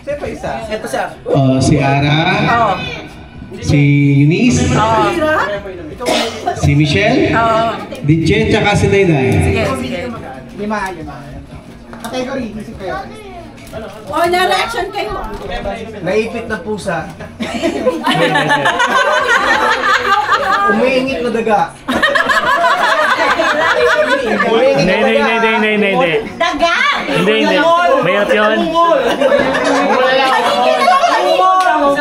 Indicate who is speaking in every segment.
Speaker 1: Sino pa isa?
Speaker 2: Ito siya.
Speaker 3: Si Ara.
Speaker 4: Oo.
Speaker 3: Si Eunice.
Speaker 4: Oo.
Speaker 3: Si Michelle.
Speaker 4: Oo.
Speaker 3: DJ, tsaka si Dayday.
Speaker 4: Sige, sige.
Speaker 1: Lima. Category, isip kayo.
Speaker 5: O, na-reaction kayo.
Speaker 1: Naipit na pusa. Umiingit na daga.
Speaker 6: Hindi.
Speaker 5: Daga!
Speaker 6: Hindi. Mayroon yun.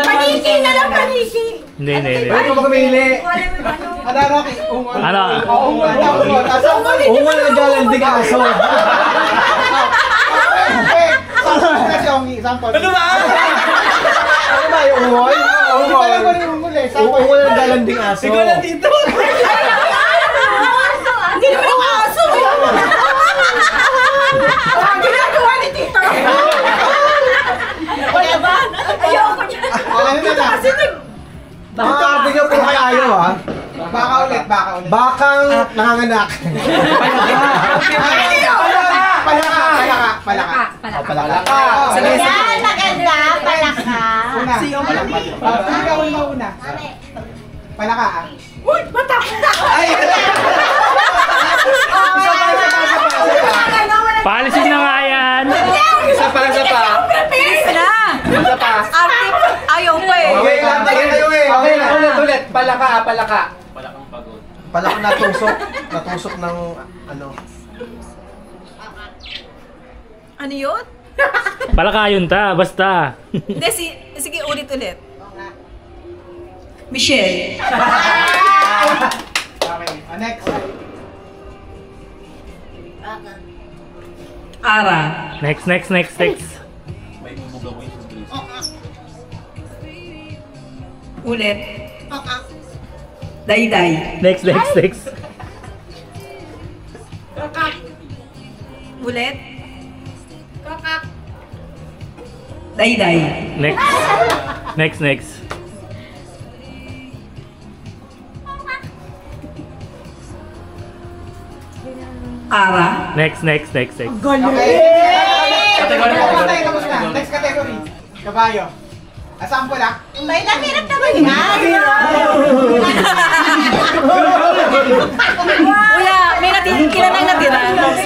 Speaker 5: Paniki na lang, paniki.
Speaker 6: Hindi.
Speaker 1: Pwede ko magkamili.
Speaker 6: Ano?
Speaker 1: Ungol na galandig aso. Ano ba? Ano ba yung ungol? Ungol. Ungol na galandig aso. Ikaw na dito.
Speaker 5: Hindi naman ang aso. Ginagawa ni Tito. Wala ba? Ayoko niya.
Speaker 1: Ano na?
Speaker 5: Kasi
Speaker 1: Ate nyo po kayo ha? Baka ulit. Bakang nanganganak. Palaka.
Speaker 5: yan, maganda. Palaka.
Speaker 1: Ikaw yung mauna. Palaka ah.
Speaker 5: Uy, matakot na.
Speaker 1: Ay!
Speaker 6: Paalisin na nga yan.
Speaker 1: Isa pa.
Speaker 4: Please na.
Speaker 1: Isa pa.
Speaker 4: Arte, ayaw pa eh.
Speaker 1: Okay lang, kayo eh. Okay lang.
Speaker 2: Ulit. Palaka.
Speaker 1: Palakang pagod. Palakang natusok ng ano.
Speaker 4: Ano yun?
Speaker 6: Palakayon ta, basta.
Speaker 4: Hindi, sige, ulit. Michelle.
Speaker 1: Okay, next.
Speaker 4: Ara.
Speaker 6: Next.
Speaker 4: Ulit. Dayday.
Speaker 6: Next.
Speaker 4: Ulit. Dayday.
Speaker 6: Next.
Speaker 4: Ara.
Speaker 6: Next.
Speaker 1: Okay. Tapos na. Next category. Kabayo. Sample ah.
Speaker 5: May nahirap naman yan.
Speaker 4: Wala, may natira. Ilan ang natira?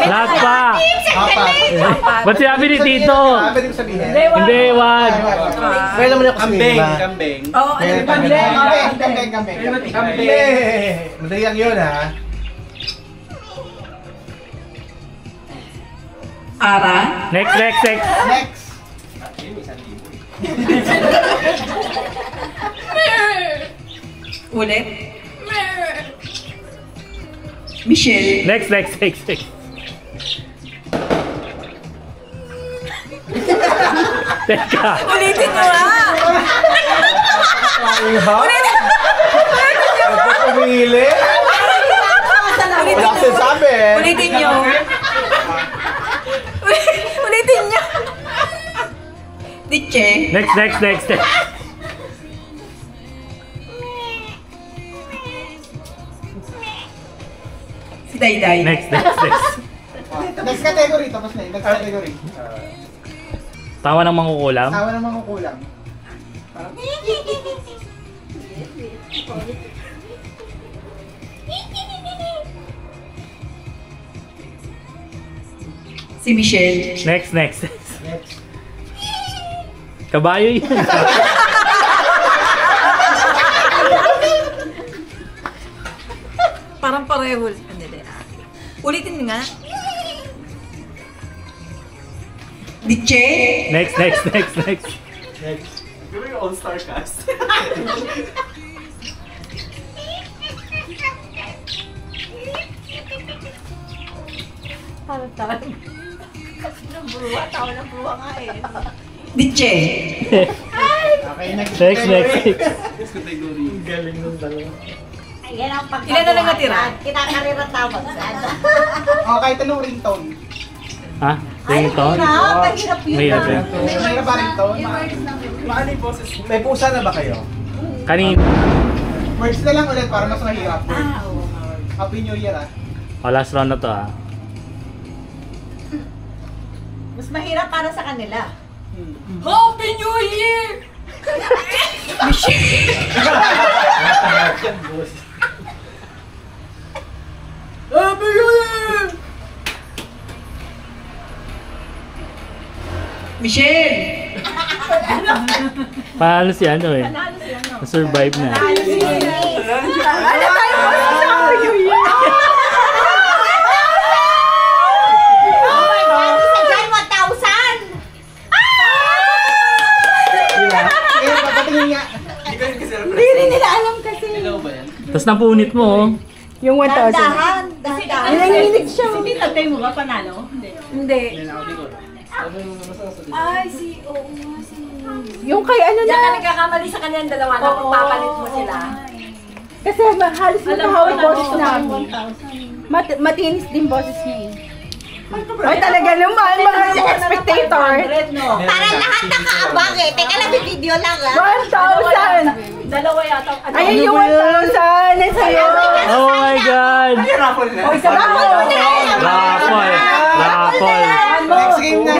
Speaker 6: Lahat pa.
Speaker 1: Apat.
Speaker 6: Ba't sinabi ni Tito?
Speaker 1: Pwede ko sabihin.
Speaker 6: Hindi, wag.
Speaker 1: Pwede naman ako sabihin.
Speaker 2: Kambing.
Speaker 4: Oo, ano ba?
Speaker 1: Kambing. Madali lang yun ha.
Speaker 4: Ara.
Speaker 6: Next.
Speaker 1: Next.
Speaker 4: Ulit. Michelle.
Speaker 6: Next. Teka.
Speaker 4: Ulitin nyo ah! Ulitin!
Speaker 1: Umili? Wala kasi sabi eh.
Speaker 4: Ulitin nyo. Ulitin nyo. Diche.
Speaker 6: Next.
Speaker 4: Si Dayday.
Speaker 6: Next.
Speaker 1: Next category. Tapos na yun. Next category.
Speaker 6: Tawa ng mangkukulam.
Speaker 1: Tawa ng mga kulang.
Speaker 4: Si Michelle.
Speaker 6: Next. Kabayo yun.
Speaker 4: Parang pareho. Ulitin nga. Diche.
Speaker 6: Next.
Speaker 2: Siguro yung all-star cast.
Speaker 4: Diche.
Speaker 1: Okay, next.
Speaker 6: Next.
Speaker 2: Galing nung dalawa.
Speaker 5: Yan ang pagkabuhay.
Speaker 4: Ilan na lang natira?
Speaker 5: Kinakarira tawag sana.
Speaker 1: Okay, tanong ringtone.
Speaker 6: Ha? Ringtone?
Speaker 5: Mahirap yun.
Speaker 6: Mahirap yun.
Speaker 1: May ba ringtone?
Speaker 2: Paano yung boses?
Speaker 1: May pusa na ba kayo?
Speaker 6: Kanina.
Speaker 1: Words na lang ulit para mas mahirap.
Speaker 5: Oo.
Speaker 1: Happy New Year ah.
Speaker 6: Last round na to ah.
Speaker 5: Mas mahirap para sa kanila.
Speaker 4: Happy Michelle!
Speaker 6: Panalo si ano eh. Na-survive na.
Speaker 4: Ano tayo po sa New Year?
Speaker 5: Oh my God, isa dyan, 1,000!
Speaker 1: Eh, papatingin nga.
Speaker 4: Hindi rin nila alam kasi.
Speaker 6: Tapos napunit mo oh.
Speaker 4: Yung 1,000.
Speaker 5: Dahan, dahan.
Speaker 4: Nanginginig siya.
Speaker 7: Hindi tatay mo ba panalo?
Speaker 4: Hindi.
Speaker 7: Ay, oo nga si...
Speaker 4: Yung kay ano
Speaker 7: Diyan ka
Speaker 4: na.
Speaker 7: nagkakamali sa kanyang dalawa na pagpapalit mo sila.
Speaker 4: Kasi halos matahawag boses namin. Matinis din boses niya eh. Ay talaga naman, mga spectator.
Speaker 5: Para lahat nakaabang eh. Teka lang, video lang ah.
Speaker 4: 1,000!
Speaker 7: Dalawa yata.
Speaker 4: Ayun yung 1,000! Nasa'yo!
Speaker 6: Oh my God!
Speaker 2: Raffle na.
Speaker 4: Isa ba?